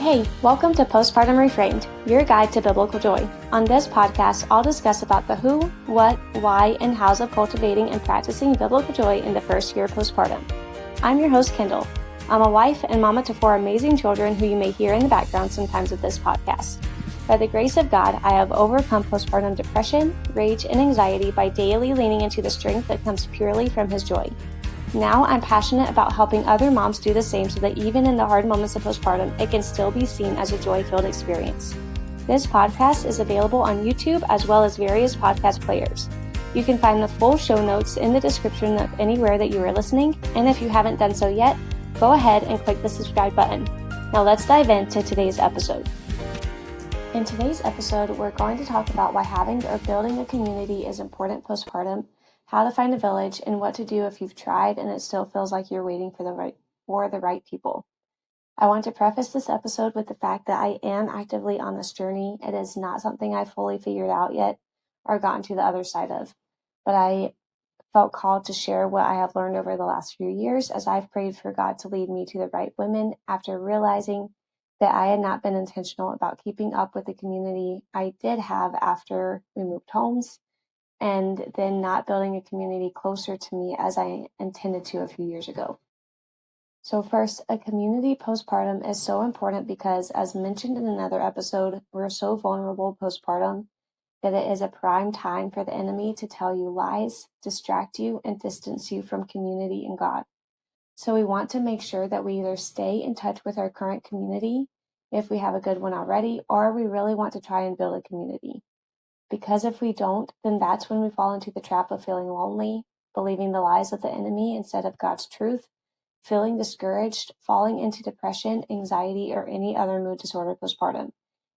Hey, welcome to Postpartum Reframed, your guide to biblical joy. On this podcast, I'll discuss about the who, what, why, and hows of cultivating and practicing biblical joy in the first year postpartum. I'm your host, Kendall. I'm a wife and mama to 4 amazing children who you may hear in the background sometimes of this podcast. By the grace of God, I have overcome postpartum depression, rage, and anxiety by daily leaning into the strength that comes purely from His joy. Now I'm passionate about helping other moms do the same so that even in the hard moments of postpartum, it can still be seen as a joy-filled experience. This podcast is available on YouTube as well as various podcast players. You can find the full show notes in the description of anywhere that you are listening, and if you haven't done so yet, go ahead and click the subscribe button. Now let's dive into today's episode. In today's episode, we're going to talk about why having or building a community is important postpartum, how to find a village, and what to do if you've tried and it still feels like you're waiting for the right people. I want to preface this episode with the fact that I am actively on this journey. It is not something I've fully figured out yet or gotten to the other side of, but I felt called to share what I have learned over the last few years as I've prayed for God to lead me to the right women after realizing that I had not been intentional about keeping up with the community I did have after we moved homes, and then not building a community closer to me as I intended to a few years ago. So first, a community postpartum is so important because, as mentioned in another episode, we're so vulnerable postpartum that it is a prime time for the enemy to tell you lies, distract you, and distance you from community and God. So we want to make sure that we either stay in touch with our current community, if we have a good one already, or we really want to try and build a community. Because if we don't, then that's when we fall into the trap of feeling lonely, believing the lies of the enemy instead of God's truth, feeling discouraged, falling into depression, anxiety, or any other mood disorder postpartum,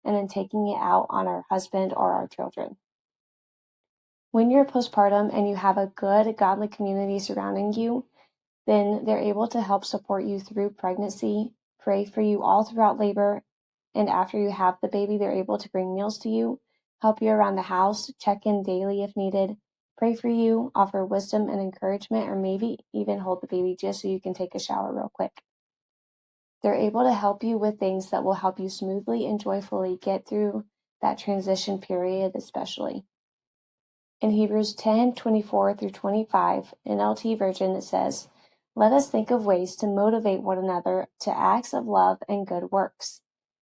and then taking it out on our husband or our children. When you're postpartum and you have a good, godly community surrounding you, then they're able to help support you through pregnancy, pray for you all throughout labor, and after you have the baby, they're able to bring meals to you, help you around the house, check in daily if needed, pray for you, offer wisdom and encouragement, or maybe even hold the baby just so you can take a shower real quick. They're able to help you with things that will help you smoothly and joyfully get through that transition period especially. In Hebrews 10:24-25, NLT version, it says, "Let us think of ways to motivate one another to acts of love and good works.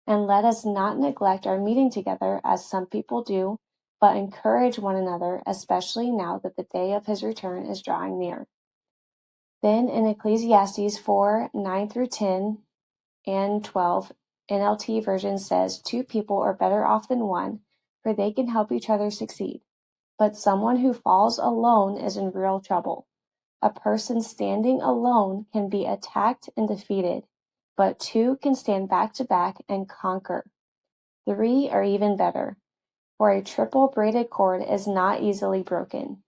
And let us not neglect our meeting together as some people do, but encourage one another, especially now that the day of His return is drawing near." Then in Ecclesiastes 4:9-10 and 12, NLT version says, "Two people are better off than one, for they can help each other succeed. But someone who falls alone is in real trouble. A person standing alone can be attacked and defeated, but 2 can stand back to back and conquer. 3 are even better, for a triple braided cord is not easily broken."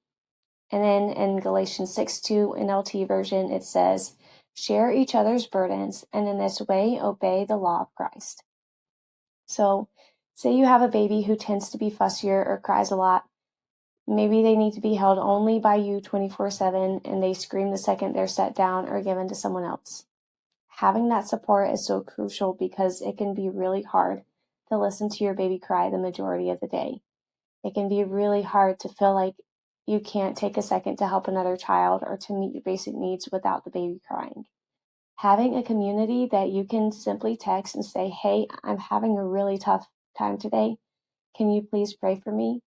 And then in Galatians 6:2 NLT version, it says, "Share each other's burdens, and in this way obey the law of Christ." So, say you have a baby who tends to be fussier or cries a lot. Maybe they need to be held only by you 24/7 and they scream the second they're set down or given to someone else. Having that support is so crucial because it can be really hard to listen to your baby cry the majority of the day. It can be really hard to feel like you can't take a second to help another child or to meet your basic needs without the baby crying. Having a community that you can simply text and say, "Hey, I'm having a really tough time today. Can you please pray for me?"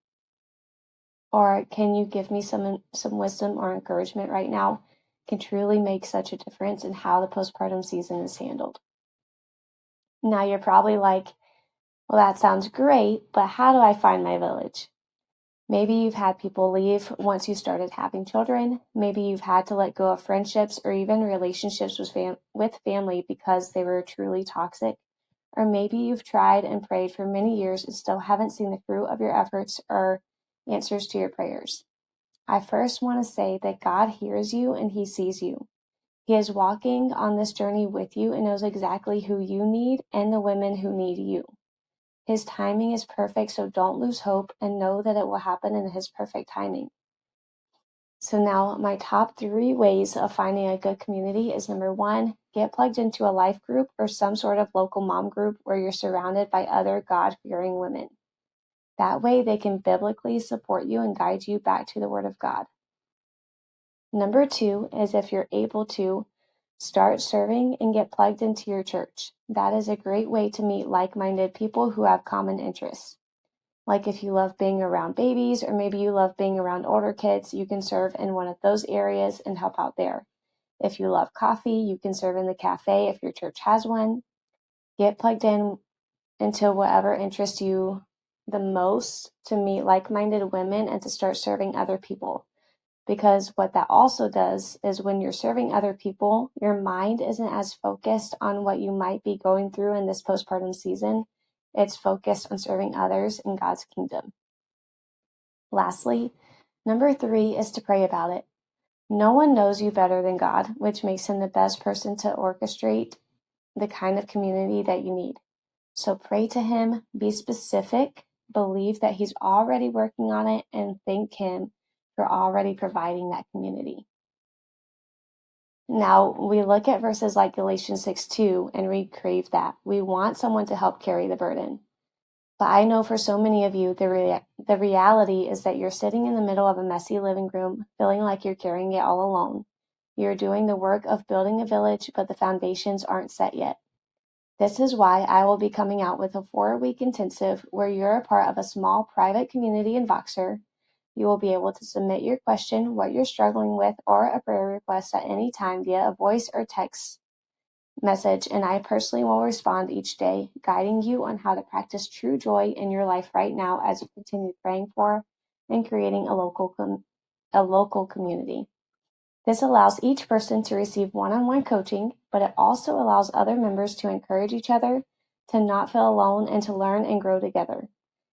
Or "Can you give me some wisdom or encouragement right now?" can truly make such a difference in how the postpartum season is handled. Now you're probably like, "Well, that sounds great, but how do I find my village?" Maybe you've had people leave once you started having children. Maybe you've had to let go of friendships or even relationships with family because they were truly toxic. Or maybe you've tried and prayed for many years and still haven't seen the fruit of your efforts or answers to your prayers. I first want to say that God hears you and He sees you. He is walking on this journey with you and knows exactly who you need and the women who need you. His timing is perfect, so don't lose hope and know that it will happen in His perfect timing. So now my top 3 ways of finding a good community is number 1, get plugged into a life group or some sort of local mom group where you're surrounded by other God-fearing women. That way they can biblically support you and guide you back to the Word of God. Number 2 is if you're able to, start serving and get plugged into your church. That is a great way to meet like-minded people who have common interests. Like if you love being around babies or maybe you love being around older kids, you can serve in one of those areas and help out there. If you love coffee, you can serve in the cafe if your church has one. Get plugged into whatever interests you the most to meet like-minded women and to start serving other people. Because what that also does is when you're serving other people, your mind isn't as focused on what you might be going through in this postpartum season. It's focused on serving others in God's kingdom. Lastly, number 3 is to pray about it. No one knows you better than God, which makes him the best person to orchestrate the kind of community that you need. So pray to him, be specific, believe that he's already working on it, and thank him for already providing that community. Now, we look at verses like Galatians 6:2 and we crave that. We want someone to help carry the burden. But I know for so many of you, the reality is that you're sitting in the middle of a messy living room, feeling like you're carrying it all alone. You're doing the work of building a village, but the foundations aren't set yet. This is why I will be coming out with a 4-week intensive where you're a part of a small private community in Voxer. You will be able to submit your question, what you're struggling with, or a prayer request at any time via a voice or text message, and I personally will respond each day, guiding you on how to practice true joy in your life right now as you continue praying for and creating a local community. This allows each person to receive one-on-one coaching, but it also allows other members to encourage each other, to not feel alone, and to learn and grow together.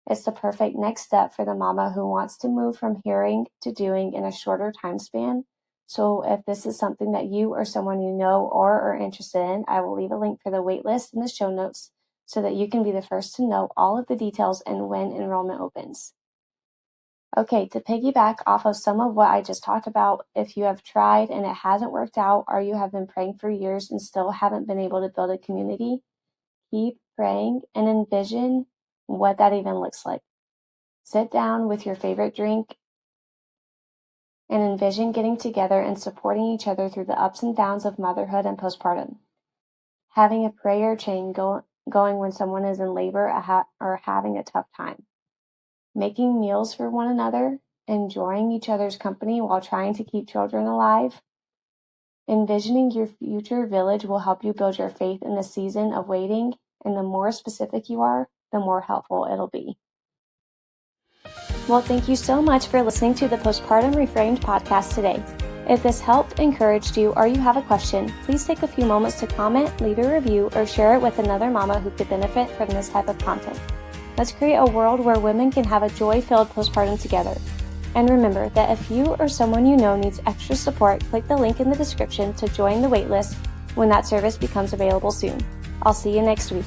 It's the perfect next step for the mama who wants to move from hearing to doing in a shorter time span. So if this is something that you or someone you know or are interested in, I will leave a link for the waitlist in the show notes so that you can be the first to know all of the details and when enrollment opens. Okay, to piggyback off of some of what I just talked about, if you have tried and it hasn't worked out, or you have been praying for years and still haven't been able to build a community, keep praying and envision what that even looks like. Sit down with your favorite drink and envision getting together and supporting each other through the ups and downs of motherhood and postpartum. Having a prayer chain going when someone is in labor or having a tough time. Making meals for one another, enjoying each other's company while trying to keep children alive. Envisioning your future village will help you build your faith in the season of waiting, and the more specific you are, the more helpful it'll be. Well, thank you so much for listening to the Postpartum Reframed podcast today. If this helped, encouraged you, or you have a question, please take a few moments to comment, leave a review, or share it with another mama who could benefit from this type of content. Let's create a world where women can have a joy-filled postpartum together. And remember that if you or someone you know needs extra support, click the link in the description to join the waitlist when that service becomes available soon. I'll see you next week.